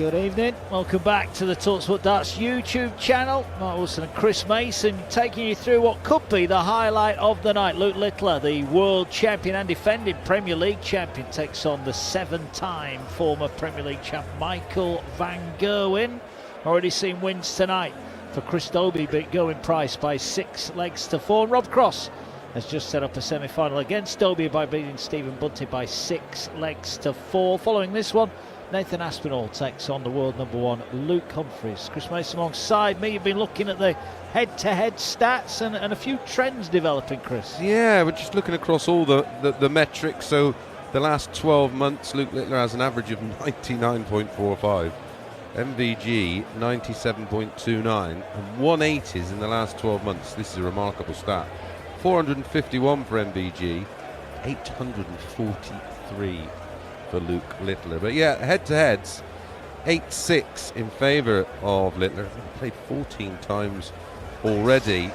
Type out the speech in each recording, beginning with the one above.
Good evening, welcome back to the talkSPORT Darts YouTube channel. Mark Wilson and Chris Mason taking you through what could be the highlight of the night. Luke Littler, the world champion and defending Premier League champion, takes on the 7-time former Premier League champ Michael van Gerwen. Already seen wins tonight for Chris Dobey, beat Gerwyn Price by 6 legs to 4. And Rob Cross has just set up a semi-final against Dobey by beating Stephen Bunting by 6 legs to 4. Following this one, Nathan Aspinall takes on the world #1 Luke Humphries. Chris Mason alongside me. You've been looking at the head-to-head stats and a few trends developing, Chris. Yeah, we're just looking across all the metrics. So the last 12 months, Luke Littler has an average of 99.45, MVG 97.29, and 180s in the last 12 months. This is a remarkable stat. 451 for MVG, 843 for Luke Littler. But yeah, head-to-heads, 8-6 in favour of Littler. He's played 14 times already.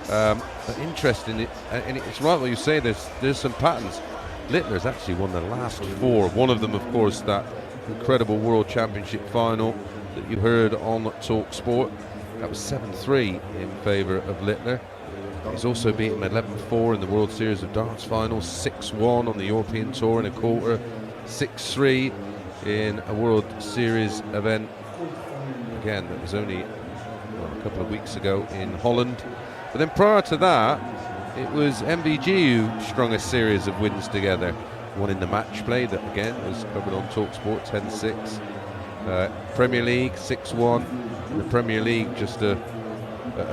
But interesting, and it's right what you say, there's some patterns. Littler's actually won the last 4. One of them, of course, that incredible World Championship final that you heard on talkSPORT. That was 7-3 in favour of Littler. He's also beaten 11-4 in the World Series of Darts finals, 6-1 on the European Tour in a quarter, 6-3 in a World Series event. Again, that was only a couple of weeks ago in Holland. But then prior to that, it was MVG who strung a series of wins together. One in the match play that again was covered on talkSPORT, 10-6. Premier League 6-1. The Premier League just a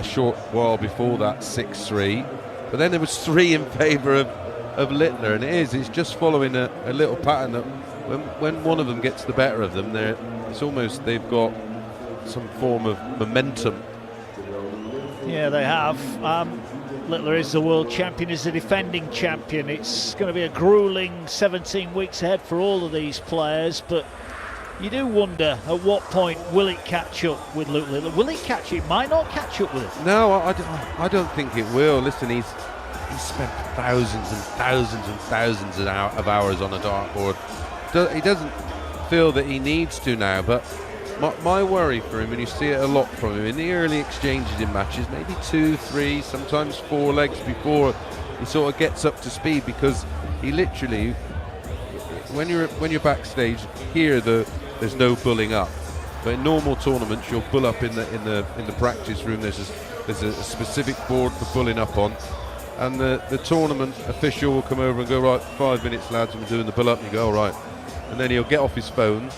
short while before that, 6-3. But then there was 3 in favour of Littler, and it's just following a little pattern that when one of them gets the better of them, it's almost they've got some form of momentum. Yeah, they have. Littler is the world champion, is the defending champion. It's going to be a gruelling 17 weeks ahead for all of these players, but you do wonder at what point will it catch up with Luke Littler? Will it catch it? It might not catch up with it. No, I don't think it will. Listen, he's spent thousands and thousands and thousands of hours on a dartboard. He doesn't feel that he needs to now, but my worry for him, and you see it a lot from him in the early exchanges in matches, maybe 2, 3, sometimes 4 legs before he sort of gets up to speed, because he literally, when you're backstage here, there's no bulling up. But in normal tournaments, you'll bull up in the practice room. There's a specific board for bulling up on, and the tournament official will come over and go, right, 5 minutes, lads, and we're doing the bull up. And you go, all right, and then he'll get off his phone,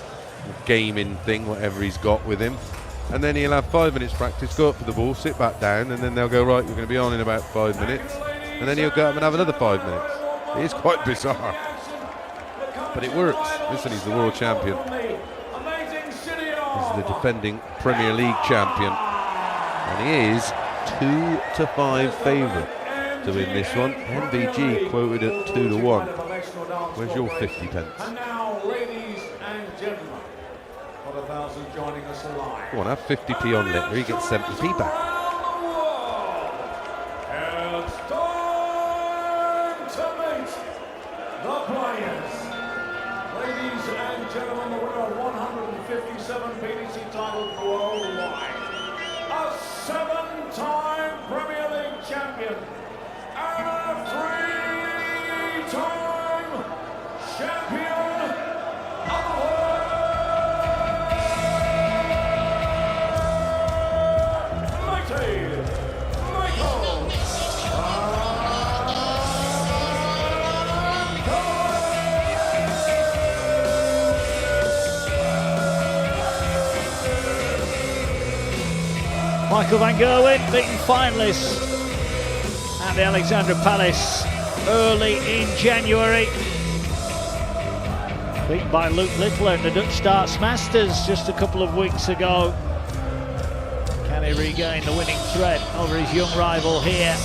gaming thing, whatever he's got with him, and then he'll have 5 minutes practice, go up for the ball, sit back down, and then they'll go, right, you're going to be on in about 5 minutes, and then he'll go up and have another 5 minutes. It is quite bizarre, but it works. Listen, he's the world champion. He's the defending Premier League champion, and he is 2-5 favourite to win this one. MVG quoted at 2-1. Where's your 50 pence? And now, ladies and gentlemen, for the thousands joining us live. Go on, have 50p on Littler, he gets 70p back. It's time to meet the players. Ladies and gentlemen, the winner of 157 PDC titles worldwide, a 7-time Premier League champion, and a 3-time champion of the world, Michael. Michael van Gerwen beaten finalists at the Alexandra Palace early in January. Beaten by Luke Littler in the Dutch Darts Masters just a couple of weeks ago. Can he regain the winning thread over his young rival here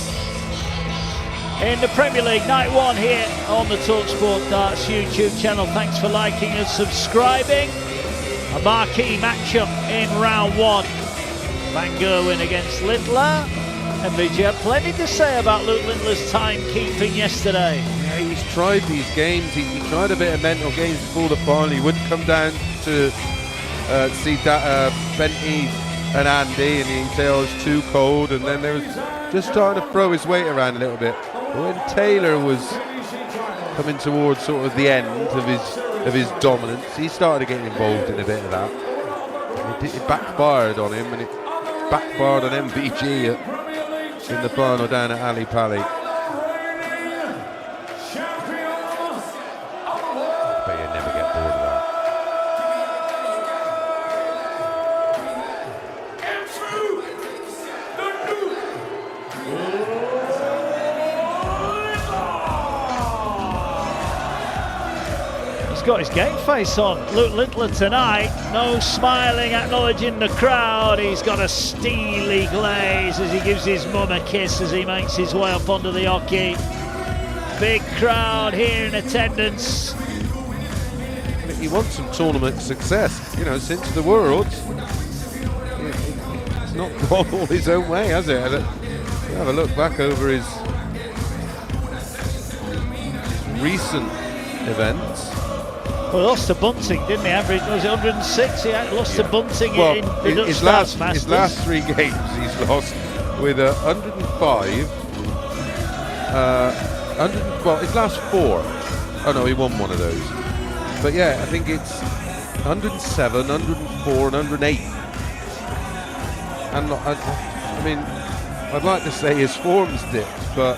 in the Premier League? Night 1 here on the talkSPORT Darts YouTube channel. Thanks for liking and subscribing. A marquee matchup in round 1. Van Gerwen against Littler. MVG had plenty to say about Luke Littler's timekeeping yesterday. Yeah, he's tried these games. He tried a bit of mental games before the final. He wouldn't come down to see Benty and Andy, and he'd say, oh, it's too cold, and then there was just starting to throw his weight around a little bit. But when Taylor was coming towards sort of the end of his dominance, he started getting involved in a bit of that. And it backfired on him, and it backfired on MVG in the final down at Ali Pali. But you'd never get bored of that. Got his game face on, Luke Littler tonight. No smiling, acknowledging the crowd. He's got a steely glaze as he gives his mum a kiss as he makes his way up onto the hockey. Big crowd here in attendance. He wants some tournament success, you know, since the Worlds. It's not gone all his own way, has it? Have a look back over his recent events. Well, he lost to Bunting, didn't he? Average, was it 106? He lost to Bunting in the Dutch Darts Masters. His last 3 games he's lost with 105. His last 4. Oh no, he won one of those. But yeah, I think it's 107, 104, and 108. And I mean, I'd like to say his form's dipped, but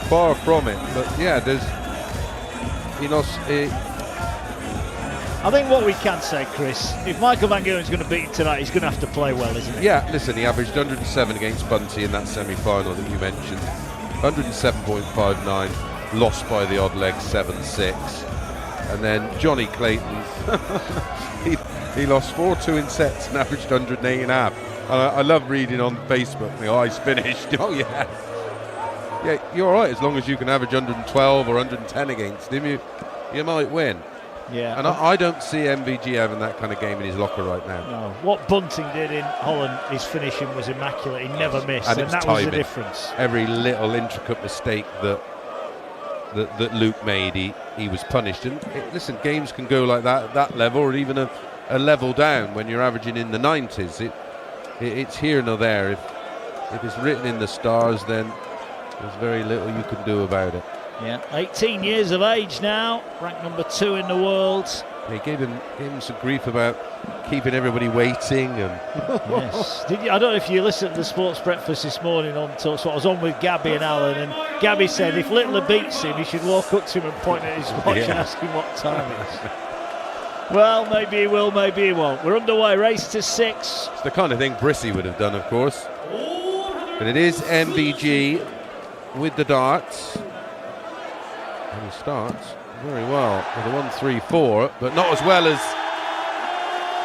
far from it. But yeah, he lost. I think what we can say, Chris, if Michael Van Gerwen's going to beat him tonight, he's going to have to play well, isn't he? Yeah, listen, he averaged 107 against Bunty in that semi-final that you mentioned. 107.59, lost by the odd leg 7-6. And then Johnny Clayton, he lost 4-2 in sets and averaged 108.5. I love reading on Facebook, oh, he's finished. Oh, yeah. Yeah, you're all right as long as you can average 112 or 110 against him. You might win. Yeah, and I don't see MVG having that kind of game in his locker right now. No, what Bunting did in Holland, his finishing was immaculate. He never missed, and that was the difference. Every little intricate mistake that Luke made, he was punished. And listen, games can go like that at that level, or even a level down when you're averaging in the 90s. It's here nor there. If it's written in the stars, then there's very little you can do about it. Yeah, 18 years of age now, ranked number 2 in the world. He gave him some grief about keeping everybody waiting. And yes, I don't know if you listened to the Sports Breakfast this morning on talkSPORT. I was on with Gabby and Alan, and Gabby said if Littler beats him, he should walk up to him and point at his watch and ask him what time it is. Well, maybe he will, maybe he won't. We're underway, race to 6. It's the kind of thing Brissy would have done, of course. But it is MVG with the darts. And he starts very well with a 1-3-4, but not as well as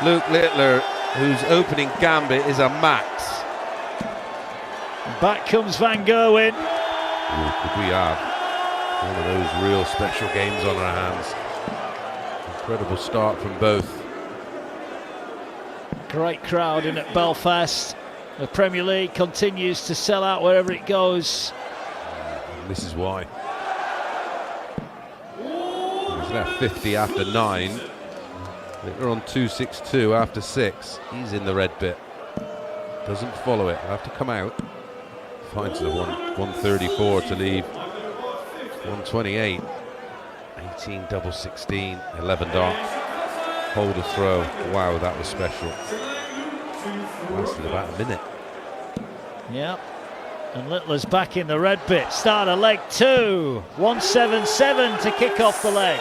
Luke Littler, whose opening gambit is a max. Back comes Van Gerwen. Ooh, could we have one of those real special games on our hands? Incredible start from both. Great crowd in at Belfast. The Premier League continues to sell out wherever it goes. And this is why. He's left 50 after 9. They're on 262 after 6. He's in the red bit. Doesn't follow it. He'll have to come out. Finds the 134 to leave. 128. 18 double 16. 11 darts. Hold a throw. Wow, that was special. Lasted about a minute. Yeah. And Littler's back in the red bit. Start of leg 2. 177 to kick off the leg.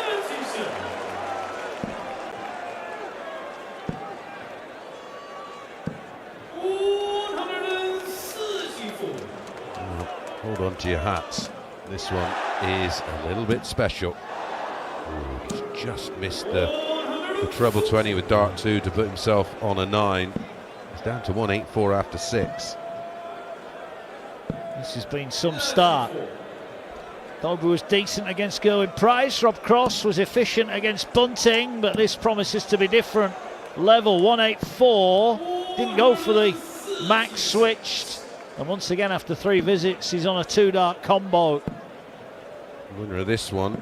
Hold on to your hats. This one is a little bit special. Ooh, he's just missed the treble 20 with dart 2 to put himself on a 9. He's down to 184 after 6. This has been some start. Dobey was decent against Gerwyn Price. Rob Cross was efficient against Bunting, but this promises to be different. Level 184. Didn't go for the max, switched. And once again, after 3 visits, he's on a 2-dart combo. Winner of this one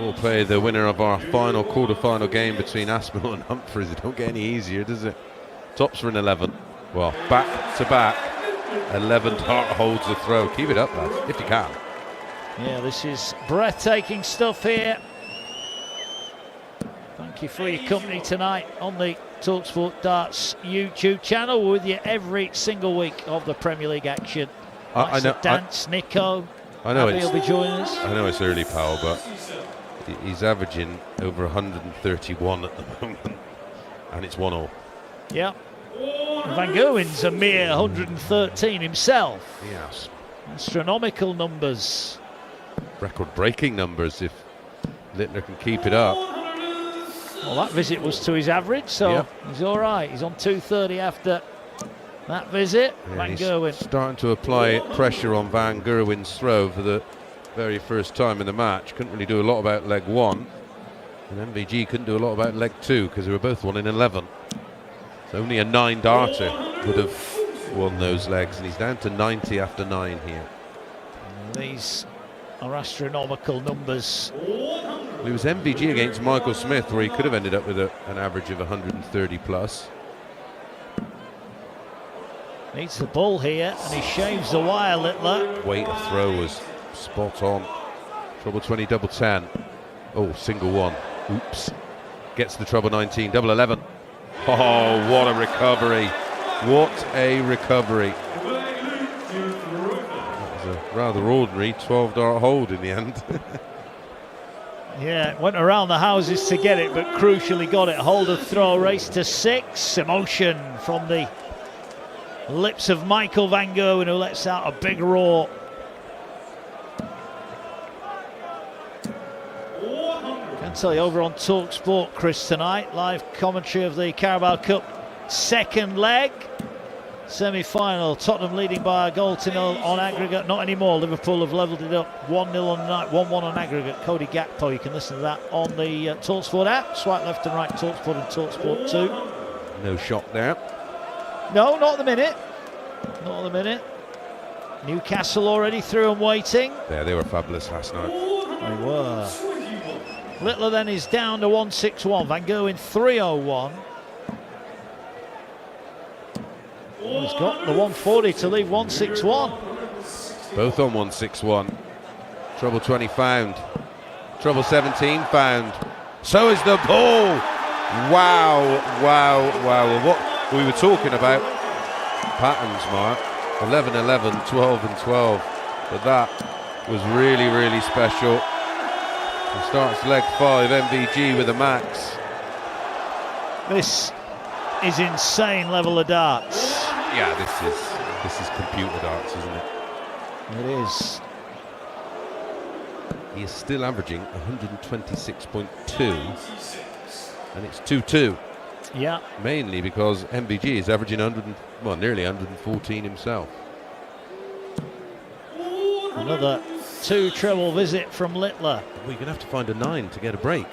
We'll play the winner of our final quarter-final game between Aspinall and Humphries. It don't get any easier, does it? Tops for an 11. Well, back to back. 11 dart holds the throw. Keep it up, lads, if you can. Yeah, this is breathtaking stuff here. Thank you for your company tonight on the talkSPORT Darts YouTube channel. We're with you every single week of the Premier League action. I know. Dance, Nico. I know Abi will be joining us. I know it's early, pal, but he's averaging over 131 at the moment, and it's 1-1. Yeah. Van Gerwen's a mere 113 himself. Yes. Astronomical numbers. Record-breaking numbers if Littler can keep it up. Well, that visit was to his average, so yep. He's all right. He's on 230 after that visit. Yeah, Van he's Gerwen starting to apply pressure on Van Gerwen's throw for the very first time in the match. Couldn't really do a lot about leg 1, and MVG couldn't do a lot about leg 2 because they were both 1 in 11. So only a 9 darter would have won those legs, and he's down to 90 after 9 here. These are astronomical numbers. It was MVG against Michael Smith where he could have ended up with an average of 130 plus. Needs the ball here, and he shaves the wire, Littler. Weight of throw was spot on. Treble 20, double 10. Oh, single 1. Oops. Gets the treble 19, double 11. Oh, what a recovery. What a recovery. That was a rather ordinary 12 dart hold in the end. Yeah, went around the houses to get it, but crucially got it. Hold of throw, race to 6. Emotion from the lips of Michael Van Gerwen, who lets out a big roar. Can tell you over on talkSPORT, Chris, tonight, live commentary of the Carabao Cup second leg. Semi-final, Tottenham leading by a goal to 0 on aggregate. Not anymore. Liverpool have levelled it up 1-0 on the night, 1-1 on aggregate. Cody Gakpo, you can listen to that on the talkSPORT app. Swipe left and right, talkSPORT and talkSPORT 2. No shot there. No, not at the minute. Not at the minute. Newcastle already through and waiting. Yeah, they were fabulous last night. They were. Littler then is down to 161. Van Gerwen 301. He's got the 140 to leave 161. Both on 161. Treble 20 found. Treble 17 found. So is the ball. Wow, wow, wow. Well, what we were talking about patterns, Mark. 11, 11, 12 and 12. But that was really, really special. He starts leg 5, MVG with a max. This is insane level of darts. Yeah, this is computer darts, isn't it? It is. He is still averaging 126.2, and it's 2-2. Yeah. Mainly because MVG is averaging nearly 114 himself. Another 2 treble visit from Littler. Well, you're going to have to find a 9 to get a break.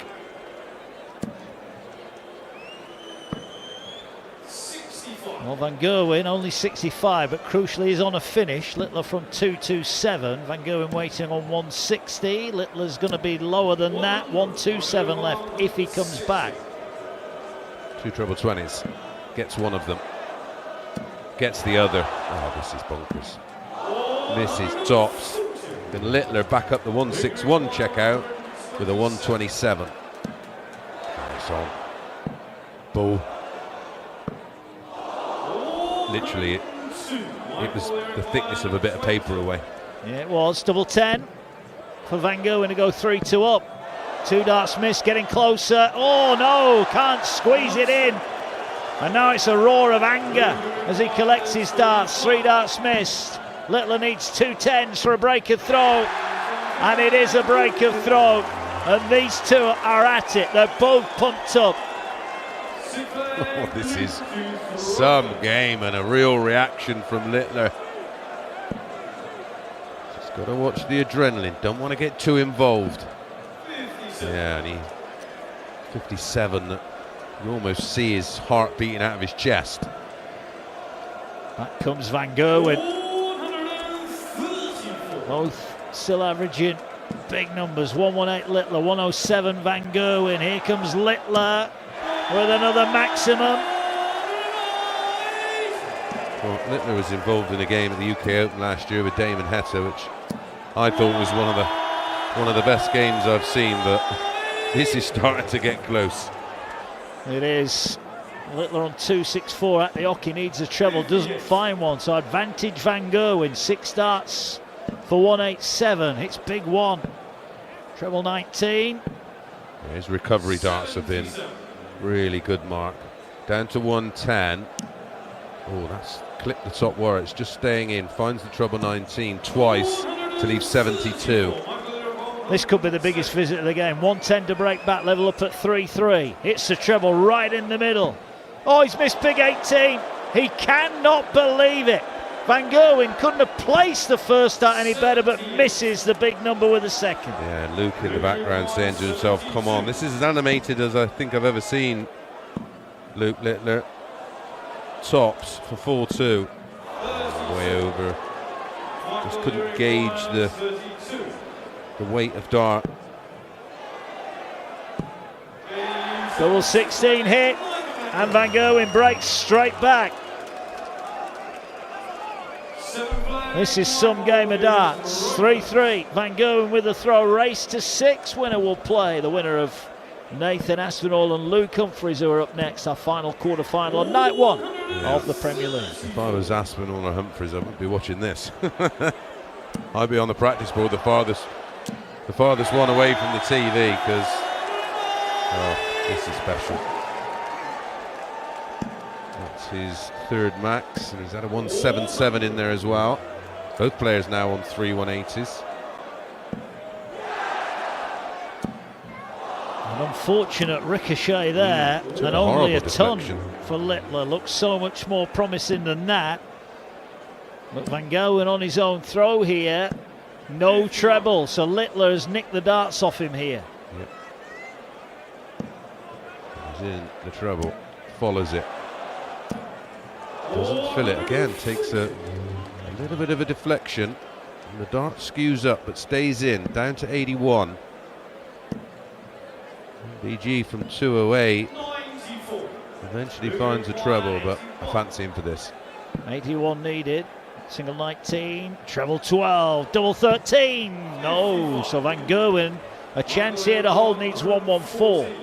Well, Van Gerwen only 65, but crucially is on a finish. Littler from 227. Van Gerwen waiting on 160. Littler's going to be lower than that. 127 left if he comes back. 2 treble 20s. Gets one of them. Gets the other. Oh, this is bonkers. Misses tops. Then Littler back up the 161 checkout with a 127. Nice on. Ball. Literally, it was the thickness of a bit of paper away. Yeah, it was. Double 10 for Van Gerwen to go 3-2 up. 2 darts missed, getting closer. Oh no, can't squeeze it in. And now it's a roar of anger as he collects his darts. 3 darts missed. Littler needs 2 10s for a break of throw. And it is a break of throw. And these two are at it. They're both pumped up. Oh, this is some game and a real reaction from Littler. Just got to watch the adrenaline. Don't want to get too involved. Yeah, and 57. You almost see his heart beating out of his chest. Back comes Van Gerwen. Both still averaging Big numbers, 118 Littler, 107 Van Gerwen. Here comes Littler with another maximum. Well, Littler was involved in a game at the UK Open last year with Damon Heta, which I thought was one of the best games I've seen, but this is starting to get close. It is. Littler on 264 at the hockey, needs a treble, doesn't find one, so advantage Van Gerwen. 6 darts for 187. It's big one. Treble 19. His recovery darts have been really good, Mark. Down to 110. Oh, that's clipped the top wire. It's just staying in. Finds the treble 19 twice to leave 72. This could be the biggest visit of the game. 110 to break back, level up at 3-3. Hits the treble right in the middle. Oh, he's missed big 18. He cannot believe it. Van Gerwen couldn't have placed the first dart any better, but misses the big number with the second. Yeah, Luke in the background saying to himself, come on, this is as animated as I think I've ever seen Luke Littler. Tops for 4-2. Way over. Just couldn't gauge the weight of dart. Double 16 hit, and Van Gerwen breaks straight back. This is some game of darts. 3-3. Van Gerwen with a throw. Race to 6. Winner will play. The winner of Nathan Aspinall and Luke Humphries, who are up next. Our final quarter-final on night 1 of the Premier League. If I was Aspinall or Humphries, I wouldn't be watching this. I'd be on the practice board, the farthest one away from the TV, because this is special. That's his 3rd max, and he's had a 177 in there as well. Both players now on 3 180s. An unfortunate ricochet there, and only a ton for Littler. Looks so much more promising than that. But Van Gerwen on his own throw here. No treble, so Littler has nicked the darts off him here. Yep. He's in the treble, follows it. Doesn't fill it again, takes a little bit of a deflection. And the dart skews up but stays in, down to 81. BG from 208. Eventually finds a treble, but I fancy him for this. 81 needed. Single 19, treble 12, double 13. No, so Van Gerwen, a chance here to hold, needs 114.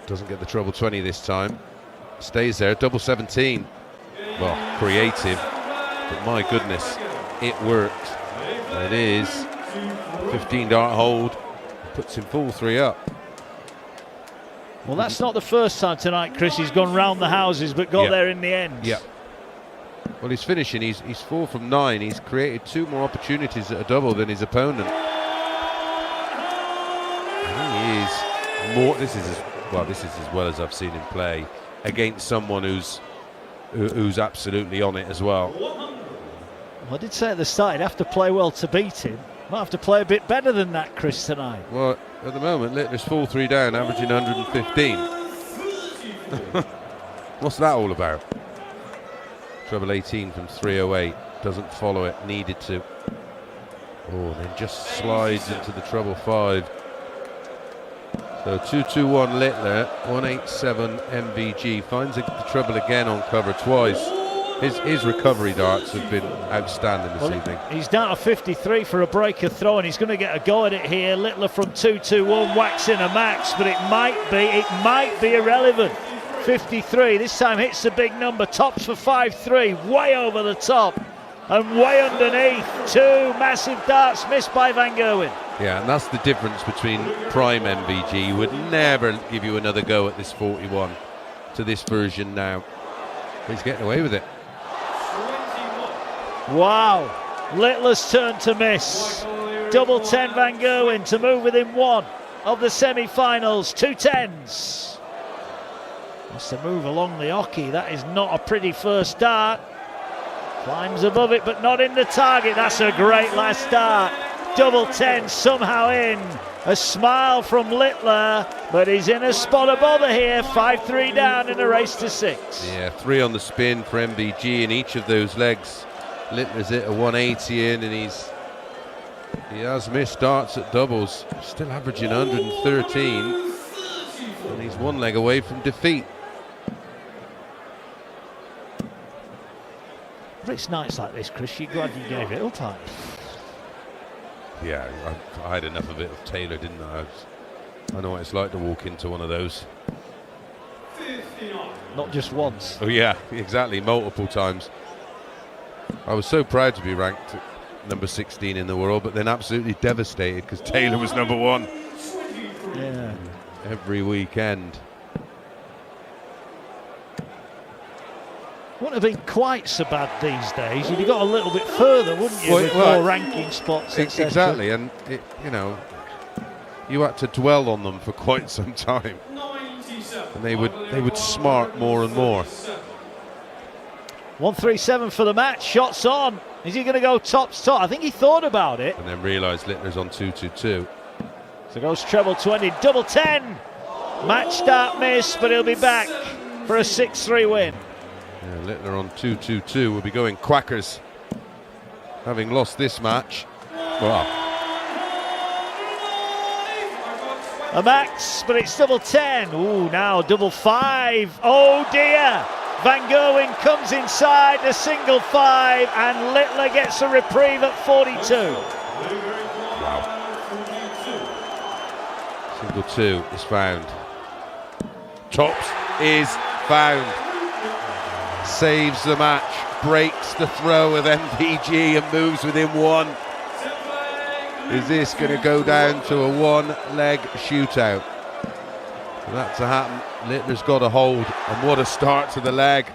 Doesn't get the treble 20 this time. Stays there, double 17. Well, creative, but my goodness, it worked. It is 15 dart hold, puts him full 3 up. Well, that's not the first time tonight, Chris. He's gone round the houses, but got there in the end. Yeah. Well, he's finishing. He's 4 from 9. He's created 2 more opportunities at a double than his opponent. And he is more. This is as well as I've seen him play against someone who's absolutely on it as well. Well, I did say at the start he'd have to play well to beat him. Might have to play a bit better than that, Chris, tonight. Well, at the moment, Littler's 4-3 down, averaging 115. What's that all about? Treble 18 from 308. Doesn't follow it, needed to. Oh, and then just slides into the treble 5. So 2-2-1 Littler, 187 MVG. Finds the treble again on cover twice. His recovery darts have been outstanding this evening. He's down to 53 for a breaker throw, and he's going to get a go at it here. Littler from 2-2-1, whacks in a max, but it might be irrelevant. 53, this time hits the big number, tops for 5-3, way over the top and way underneath. 2 massive darts missed by Van Gerwen. Yeah, and that's the difference between prime MVG. He would never give you another go at this 41 to this version now. But he's getting away with it. Wow, Littler's turn to miss. Double 10 Van Gerwen to move within 1 of the semi-finals. 2 10s. Wants to move along the hockey. That is not a pretty first dart. Climbs above it, but not in the target. That's a great last dart. Double 10 somehow in. A smile from Littler, but he's in a spot of bother here. 5-3 down in a race to 6. Yeah, 3 on the spin for MVG in each of those legs. Littler's hit a 180 in, and he has missed darts at doubles. Still averaging 113, and he's one leg away from defeat. But it's nights like this, Chris, you're glad you gave it up, aren't you? Yeah, I had enough of it of Taylor, didn't I? I know what it's like to walk into one of those. Not just once. Oh yeah, exactly, multiple times. I was so proud to be ranked number 16 in the world, but then absolutely devastated because Taylor was number 1. Yeah. Every weekend. Wouldn't have been quite so bad these days. You'd have got a little bit further, wouldn't you, with more ranking spots, etc. Exactly, and you know, you had to dwell on them for quite some time, and they would smart more and more. 137 for the match. Shots on. Is he going to go tops top? I think he thought about it. And then realised Littler's on 222. So goes treble 20, double 10. Match start miss, but he'll be back for a 6-3 win. Yeah, Littler on 222 will be going quackers, having lost this match. Well, a max, but it's double 10. Ooh, now double 5. Oh dear. Van Gerwen comes inside the single 5, and Littler gets a reprieve at 42. Wow. Single 2 is found. Tops is found. Saves the match, breaks the throw of MVG and moves within 1. Is this going to go down to a 1-leg shootout? For that to happen, Littler's got a hold, and what a start to the leg.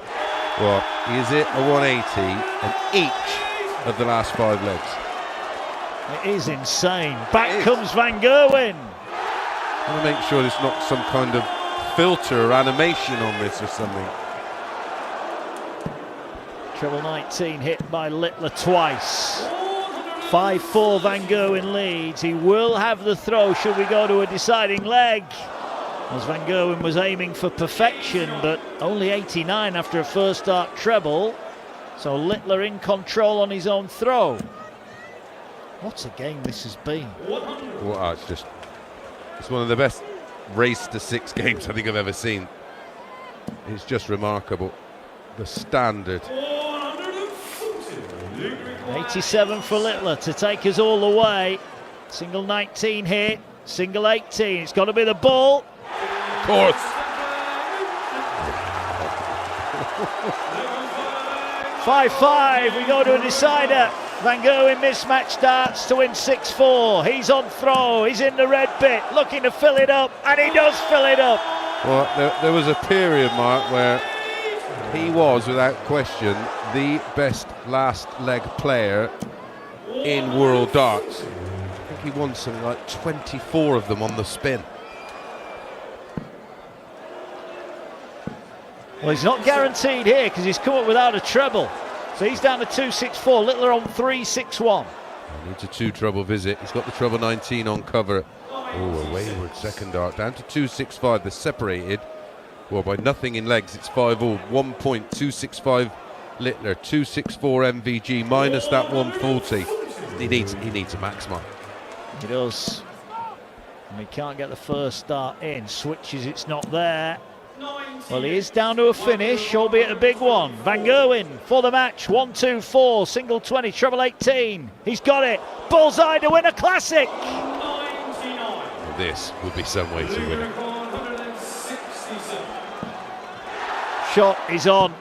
Well, he has hit a 180 on each of the last 5 legs. It is insane. Back comes Van Gerwen. I want to make sure there's not some kind of filter or animation on this or something. Treble 19 hit by Littler twice. 5-4 Van Gerwen leads. He will have the throw should we go to a deciding leg, as Van Gerwen was aiming for perfection, but only 89 after a first dart treble. So Littler in control on his own throw. What a game this has been. Well, it's one of the best race to 6 games I think I've ever seen. It's just remarkable. The standard. 87 for Littler to take us all the way. Single 19 hit, single 18. It's got to be the ball. Of course. 5-5, we go to a decider. Van Gerwen mismatch darts to win 6-4. He's on throw, he's in the red bit, looking to fill it up, and he does fill it up. Well, there was a period, Mark, where he was, without question, the best last leg player in World Darts. I think he won something like 24 of them on the spin. Well, he's not guaranteed here because he's come up without a treble. So he's down to 2-6-4, Littler on 3-6-1. He needs a 2 treble visit. He's got the treble 19 on cover. Oh, a wayward second dart. Down to 2-6-5. They're separated. Well, by nothing in legs, it's 5-all. 1 point, 2-6-5 Littler, 2-6-4 MVG, minus that 140. He needs a max mark. He does. And he can't get the first dart in. Switches, it's not there. Well, he is down to a finish, albeit a big one. Van Gerwen for the match. 1-2-4, single 20, treble 18. He's got it. Bullseye to win a classic. Well, this would be some way to win it. Shot is on.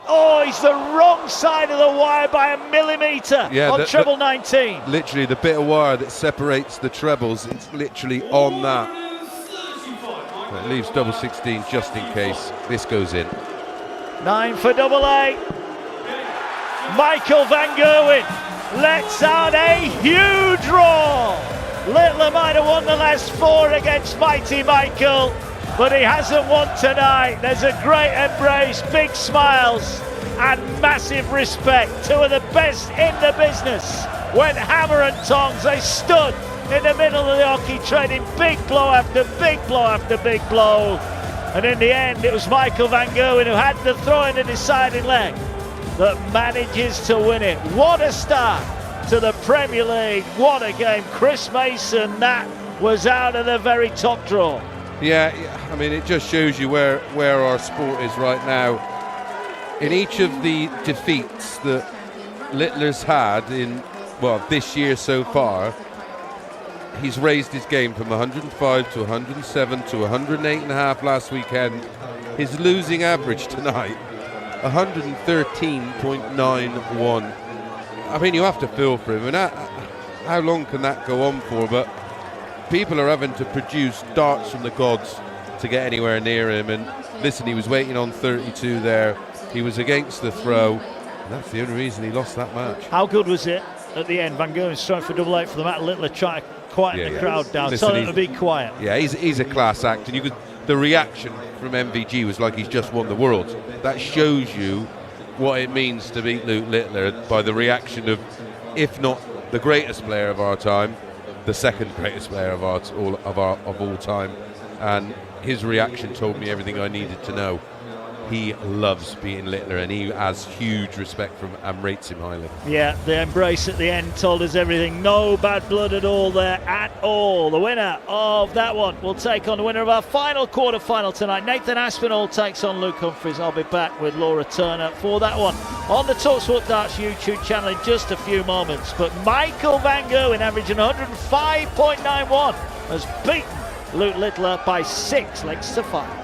Oh, he's the wrong side of the wire by a millimetre on treble 19. Literally, the bit of wire that separates the trebles, it's literally on that. That leaves double 16 just in case this goes in. 9 for double 8. Michael Van Gerwen lets out a huge roar. Littler might have won the last 4 against mighty Michael, but he hasn't won tonight. There's a great embrace, big smiles, and massive respect. 2 of the best in the business went hammer and tongs. They stood in the middle of the hockey, trading big blow after big blow after big blow. And in the end, it was Michael Van Gerwen who had the throw in the deciding leg. that manages to win it. What a start to the Premier League. What a game. Chris Mason, that was out of the very top draw. Yeah, I mean, it just shows you where our sport is right now. In each of the defeats that Littler's had in, well, this year so far, he's raised his game from 105 to 107 to 108.5 last weekend. His losing average tonight, 113.91. I mean, you have to feel for him. And how long can that go on for? But people are having to produce darts from the gods to get anywhere near him. And listen, he was waiting on 32 there. He was against the throw. And that's the only reason he lost that match. How good was it at the end? Van Gerwen's trying for double 8 for the Matt Littler, trying to quieten the crowd down. Listen, Tell them to be quiet. Yeah, he's a class act. And the reaction from MVG was like he's just won the world. That shows you what it means to beat Luke Littler by the reaction of, if not the greatest player of our time, the second greatest player of all time. And his reaction told me everything I needed to know. He loves beating Littler and he has huge respect for him and rates him highly. Yeah, the embrace at the end told us everything. No bad blood at all there at all. The winner of that one will take on the winner of our final quarter-final tonight. Nathan Aspinall takes on Luke Humphries. I'll be back with Laura Turner for that one on the talkSPORT Darts YouTube channel in just a few moments. But Michael Van Gerwen, averaging 105.91, has beaten Luke Littler by 6 legs to 5.